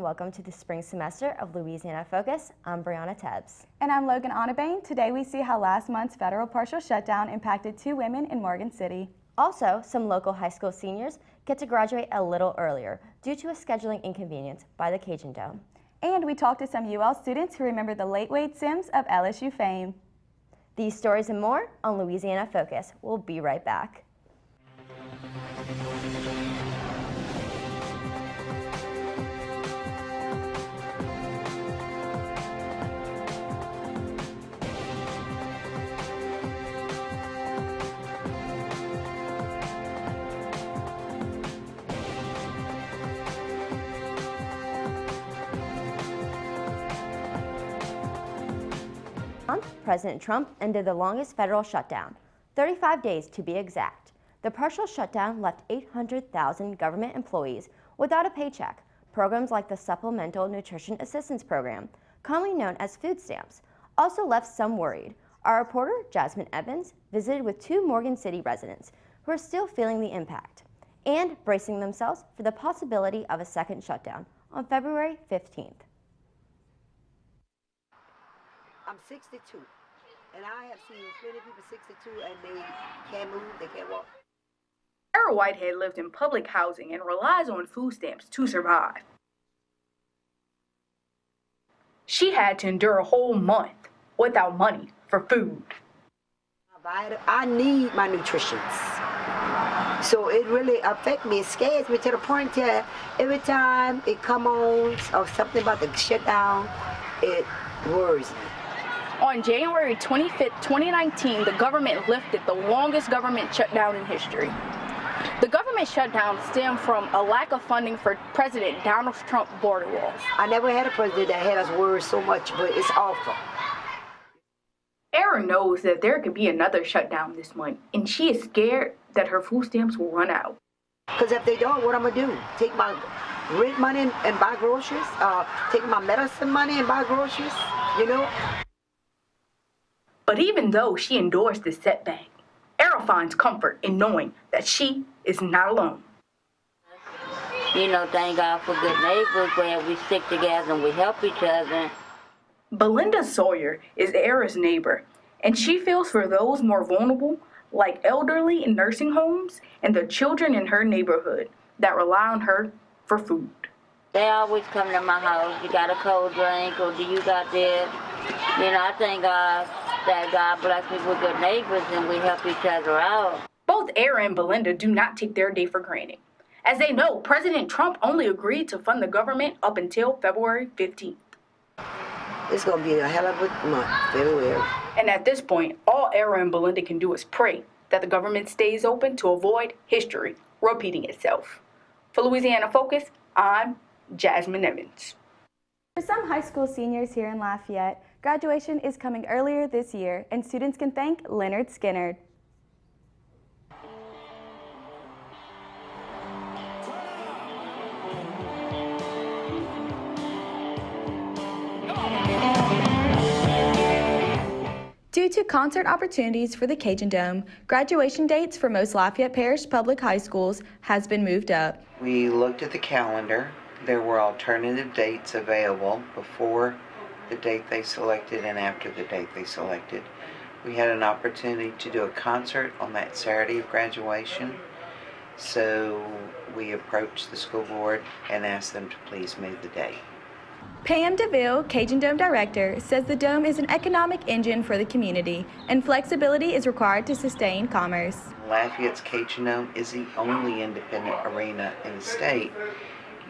welcome to the spring semester of Louisiana Focus. I'm Brianna Tebbs. And I'm Logan Onabane. Today we see how last month's federal partial shutdown impacted 2 women in Morgan City. Also, some local high school seniors get to graduate a little earlier due to a scheduling inconvenience by the Cajun Dome. And we talked to some UL students who remember the late Wade Sims of LSU fame. These stories and more on Louisiana Focus. We'll be right back. President Trump ended the longest federal shutdown, 35 days to be exact. The partial shutdown left 800,000 government employees without a paycheck. Programs like the Supplemental Nutrition Assistance Program, commonly known as food stamps, also left some worried. Our reporter, Jasmine Evans, visited with 2 Morgan City residents who are still feeling the impact and bracing themselves for the possibility of a second shutdown on February 15th. I'm 62, and I have seen plenty of people 62 and they can't move, they can't walk. Sarah Whitehead lives in public housing and relies on food stamps to survive. She had to endure a whole month without money for food. I need my nutrition. So it really affects me, it scares me to the point that every time it comes on or something about the shutdown, it worries me. On January 25th, 2019, the government lifted the longest government shutdown in history. The government shutdown stemmed from a lack of funding for President Donald Trump's border walls. I never had a president that had us worried so much, but it's awful. Erin knows that there could be another shutdown this month, and she is scared that her food stamps will run out. Because if they don't, what I'm going to do? Take my rent money and buy groceries? Take my medicine money and buy groceries? You know? But even though she endures this setback, Erin finds comfort in knowing that she is not alone. You know, thank God for good neighbors where we stick together and we help each other. Belinda Sawyer is Erin's neighbor, and she feels for those more vulnerable, like elderly in nursing homes and the children in her neighborhood that rely on her for food. They always come to my house. You got a cold drink, or do you got this? You know, I thank God that God bless me with good neighbors and we help each other out. Both Erin and Belinda do not take their day for granted. As they know, President Trump only agreed to fund the government up until February 15th. It's going to be a hell of a month, February. And at this point, all Erin and Belinda can do is pray that the government stays open to avoid history repeating itself. For Louisiana Focus, I'm Jasmine Evans. For some high school seniors here in Lafayette, graduation is coming earlier this year, and students can thank Leonard Skinner. Due to concert opportunities for the Cajun Dome, graduation dates for most Lafayette Parish public high schools has been moved up. We looked at the calendar. There were alternative dates available before the date they selected and after the date they selected. We had an opportunity to do a concert on that Saturday of graduation, so we approached the school board and asked them to please move the date. Pam DeVille, Cajun Dome Director, says the Dome is an economic engine for the community and flexibility is required to sustain commerce. Lafayette's Cajun Dome is the only independent arena in the state.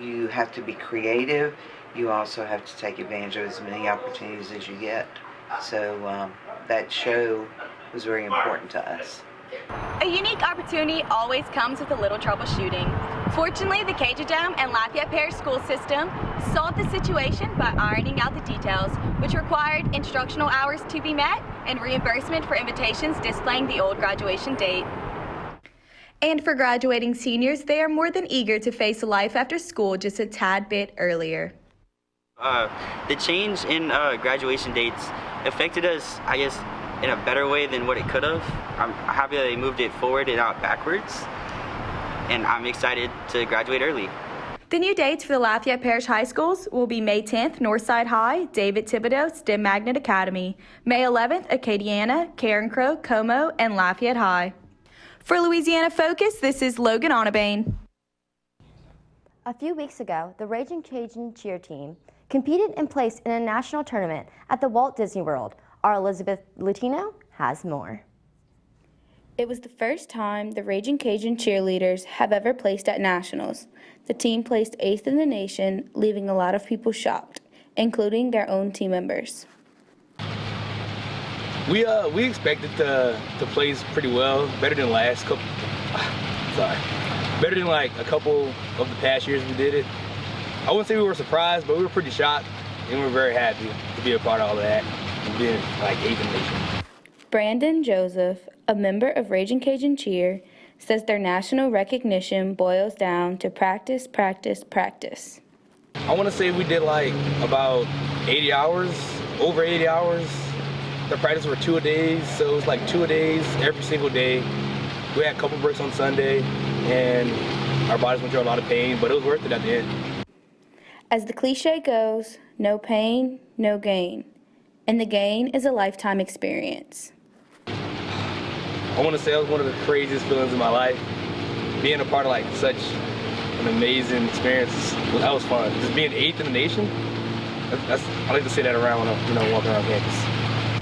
You have to be creative. You also have to take advantage of as many opportunities as you get. So that show was very important to us. A unique opportunity always comes with a little troubleshooting. Fortunately, the Cajun Dome and Lafayette Parish School System solved the situation by ironing out the details, which required instructional hours to be met and reimbursement for invitations displaying the old graduation date. And for graduating seniors, they are more than eager to face life after school just a tad bit earlier. The change in graduation dates affected us, I guess, in a better way than what it could have. I'm happy that they moved it forward and not backwards, and I'm excited to graduate early. The new dates for the Lafayette Parish High Schools will be May 10th, Northside High, David Thibodeau, STEM Magnet Academy. May 11th, Acadiana, Karen Crow, Como, and Lafayette High. For Louisiana Focus, this is Logan Onabane. A few weeks ago, the Ragin Cajun cheer team competed and placed in a national tournament at the Walt Disney World. Our Elizabeth Latino has more. It was the first time the Ragin Cajun cheerleaders have ever placed at nationals. The team placed 8th in the nation, leaving a lot of people shocked, including their own team members. We expected to place pretty well, better than last couple. Better than like a couple of the past years we did it. I wouldn't say we were surprised, but we were pretty shocked, and we were very happy to be a part of all of that and being like 8th in the nation. Brandon Joseph, a member of Ragin Cajun Cheer, says their national recognition boils down to practice, practice, practice. I want to say we did like about 80 hours, over 80 hours. The practice were 2 days, so it was like 2 days every single day. We had a couple breaks on Sunday, and our bodies went through a lot of pain, but it was worth it at the end. As the cliche goes, no pain, no gain. And the gain is a lifetime experience. I want to say it was one of the craziest feelings in my life. Being a part of like such an amazing experience, that was fun. Just being 8th in the nation, I like to say that around when I'm walking around campus.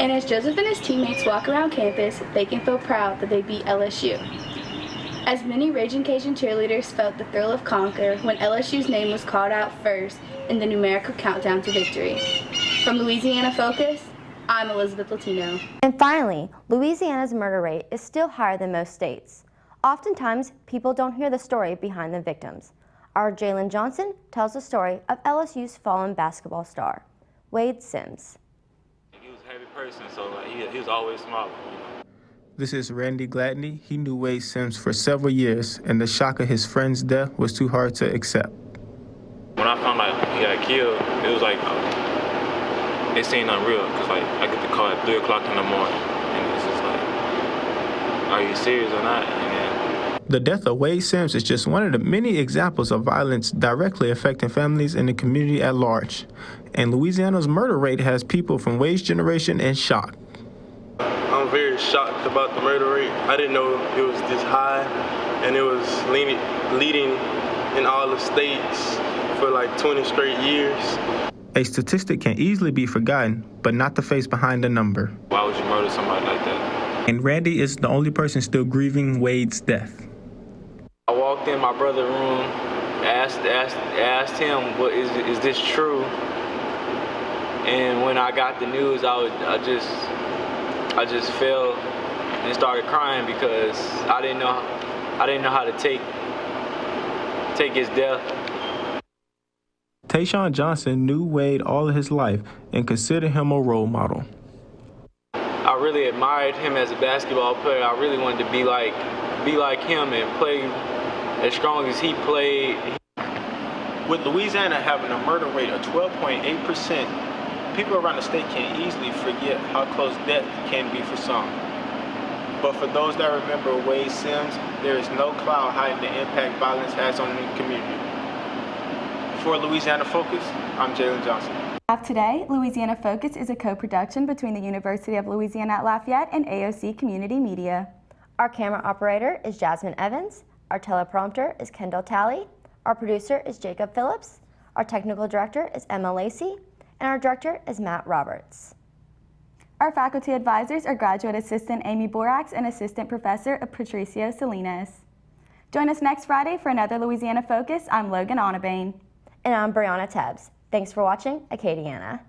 And as Joseph and his teammates walk around campus, they can feel proud that they beat LSU. As many Ragin Cajun cheerleaders felt the thrill of conquer when LSU's name was called out first in the numerical countdown to victory. From Louisiana Focus, I'm Elizabeth Latino. And finally, Louisiana's murder rate is still higher than most states. Oftentimes, people don't hear the story behind the victims. Our Jalen Johnson tells the story of LSU's fallen basketball star, Wade Sims. He was a heavy person, so like, he was always smiling. This is Randy Gladney. He knew Wade Sims for several years, and the shock of his friend's death was too hard to accept. When I found out he got killed, it was like, it seemed unreal, because like, I get the call at 3 o'clock in the morning, and it's just like, are you serious or not? And the death of Wade Sims is just one of the many examples of violence directly affecting families and the community at large. And Louisiana's murder rate has people from Wade's generation in shock. I'm very shocked about the murder rate. I didn't know it was this high, and it was leading in all the states for like 20 straight years. A statistic can easily be forgotten, but not the face behind the number. why would you murder somebody like that? And Randy is the only person still grieving Wade's death. I walked in my brother's room, asked him, "What is this true?" And when I got the news, I just fell and started crying because I didn't know how to take his death. Tayshawn Johnson knew Wade all of his life and considered him a role model. I really admired him as a basketball player. I really wanted to be like him and play as strong as he played. With Louisiana having a murder rate of 12.8%, people around the state can easily forget how close death can be for some. But for those that remember Wade Sims, there is no cloud hiding the impact violence has on the community. For Louisiana Focus, I'm Jalen Johnson. Today, Louisiana Focus is a co-production between the University of Louisiana at Lafayette and AOC Community Media. Our camera operator is Jasmine Evans. Our teleprompter is Kendall Talley. Our producer is Jacob Phillips. Our technical director is Emma Lacey. And our director is Matt Roberts. Our faculty advisors are Graduate Assistant Amy Borax and Assistant Professor Patricio Salinas. Join us next Friday for another Louisiana Focus. I'm Logan Onabane. And I'm Brianna Tebbs. Thanks for watching Acadiana.